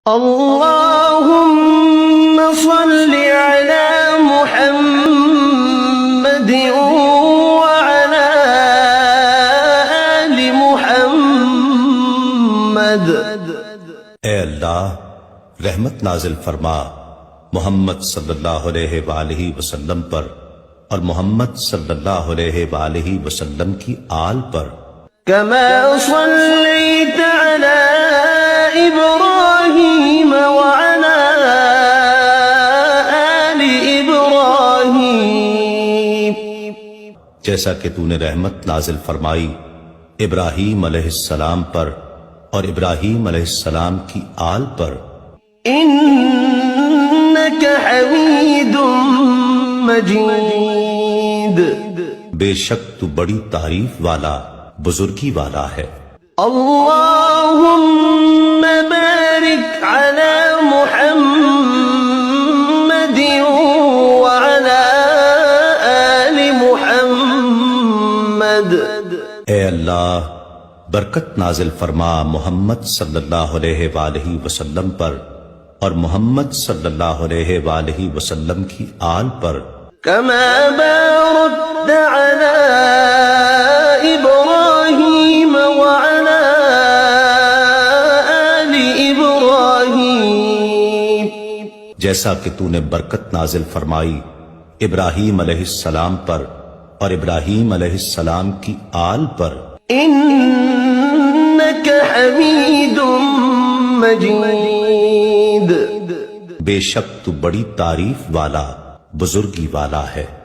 اللهم صل على محمد وعلى آل محمد۔ اے اللہ رحمت نازل فرما محمد صلی اللہ علیہ وآلہ وسلم پر اور محمد صلی اللہ علیہ وآلہ وسلم کی آل پر۔ كما صليت على إبراهيم وعلى آل إبراهيم، جیسا کہ تو نے رحمت نازل فرمائی ابراہیم علیہ السلام پر اور ابراہیم علیہ السلام کی آل پر۔ إنك حميد مجيد، بے شک تو بڑی تعریف والا بزرگی والا ہے۔ اللهم بارك على محمد وعلى آل محمد۔ اے اللہ برکت نازل فرما محمد صلی اللہ علیہ وآلہ وسلم پر اور محمد صلی اللہ علیہ وآلہ وسلم کی آل پر۔ كما باركت على إبراهيم وعلى آل إبراهيم، جیسا کہ تو نے برکت نازل فرمائی ابراہیم علیہ السلام پر اور ابراہیم علیہ السلام کی آل پر۔ إنك حميد مجيد، بے شک تو بڑی تعریف والا بزرگی والا ہے۔